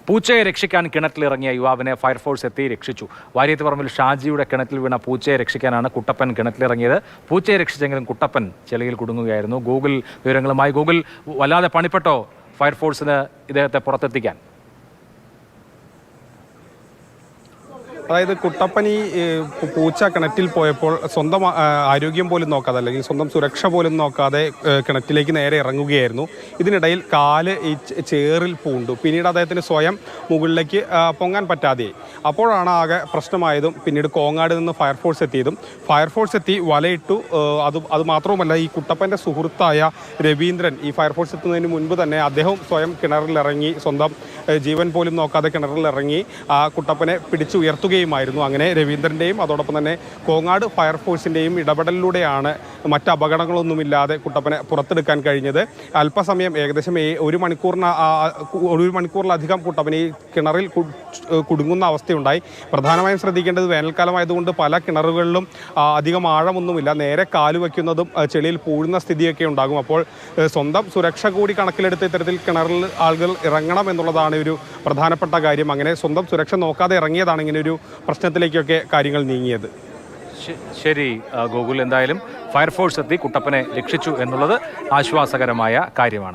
പൂച്ചയെ രക്ഷിക്കാൻ കിണറ്റിലിറങ്ങിയ യുവാവിനെ ഫയർഫോഴ്സ് എത്തി രക്ഷിച്ചു. വാര്യത്തുപറമ്പിൽ ഷാജിയുടെ കിണറ്റിൽ വീണ പൂച്ചയെ രക്ഷിക്കാനാണ് കുട്ടപ്പൻ കിണറ്റിലിറങ്ങിയത്. പൂച്ചയെ രക്ഷിച്ചെങ്കിലും കുട്ടപ്പൻ ചെളിയിൽ കുടുങ്ങുകയായിരുന്നു. ഗൂഗിൾ വിവരങ്ങളുമായി. ഗൂഗിൾ, വല്ലാതെ പണിപ്പെട്ടോ ഫയർഫോഴ്സിന് ഇദ്ദേഹത്തെ പുറത്തെത്തിക്കാൻ? അതായത് കുട്ടപ്പൻ ഈ പൂച്ച കിണറ്റിൽ പോയപ്പോൾ സ്വന്തം ആരോഗ്യം പോലും നോക്കാതെ അല്ലെങ്കിൽ സ്വന്തം സുരക്ഷ പോലും നോക്കാതെ കിണറ്റിലേക്ക് നേരെ ഇറങ്ങുകയായിരുന്നു. ഇതിനിടയിൽ കാല് ഈ ചേറിൽ പൂണ്ടു. പിന്നീട് അദ്ദേഹത്തിന് സ്വയം മുകളിലേക്ക് പൊങ്ങാൻ പറ്റാതെയായി. അപ്പോഴാണ് ആകെ പ്രശ്നമായതും പിന്നീട് കോങ്ങാട് നിന്ന് ഫയർഫോഴ്സ് എത്തിയതും. ഫയർഫോഴ്സ് എത്തി വലയിട്ടു. അത് മാത്രവുമല്ല, ഈ കുട്ടപ്പൻ്റെ സുഹൃത്തായ രവീന്ദ്രൻ ഈ ഫയർഫോഴ്സ് എത്തുന്നതിന് മുൻപ് തന്നെ അദ്ദേഹം സ്വയം കിണറിലിറങ്ങി, സ്വന്തം ജീവൻ പോലും നോക്കാതെ കിണറിലിറങ്ങി ആ കുട്ടപ്പനെ പിടിച്ചുയർത്തുകയുമായിരുന്നു. അങ്ങനെ രവീന്ദ്രൻ്റെയും അതോടൊപ്പം തന്നെ കോങ്ങാട് ഫയർഫോഴ്സിൻ്റെയും ഇടപെടലിലൂടെയാണ് മറ്റ് അപകടങ്ങളൊന്നുമില്ലാതെ കുട്ടപ്പനെ പുറത്തെടുക്കാൻ കഴിഞ്ഞത്. അല്പസമയം, ഏകദേശം ഒരു മണിക്കൂറിലധികം കുട്ടപ്പനെ ഈ കിണറിൽ കുടുങ്ങുന്ന അവസ്ഥയുണ്ടായി. പ്രധാനമായും ശ്രദ്ധിക്കേണ്ടത് വേനൽക്കാലമായതുകൊണ്ട് പല കിണറുകളിലും അധികം ആഴമൊന്നുമില്ല. നേരെ കാല് വയ്ക്കുന്നതും ചെളിയിൽ പൂഴുന്ന സ്ഥിതിയൊക്കെ ഉണ്ടാകും. അപ്പോൾ സ്വന്തം സുരക്ഷ കൂടി കണക്കിലെടുത്ത് ഇത്തരത്തിൽ കിണറിൽ ആളുകൾ ഇറങ്ങണം എന്നുള്ളതാണ് ഒരു പ്രധാനപ്പെട്ട കാര്യം. അങ്ങനെ സ്വന്തം സുരക്ഷ നോക്കാതെ ഇറങ്ങിയതാണ് ഇങ്ങനെ ഒരു പ്രശ്നത്തിലേക്കൊക്കെ കാര്യങ്ങൾ നീങ്ങിയത്. ശരി ഗൂഗിൾ, എന്തായാലും ഫയർഫോഴ്സ് എത്തി കുട്ടപ്പനെ രക്ഷിച്ചു എന്നുള്ളത് ആശ്വാസകരമായ കാര്യമാണ്.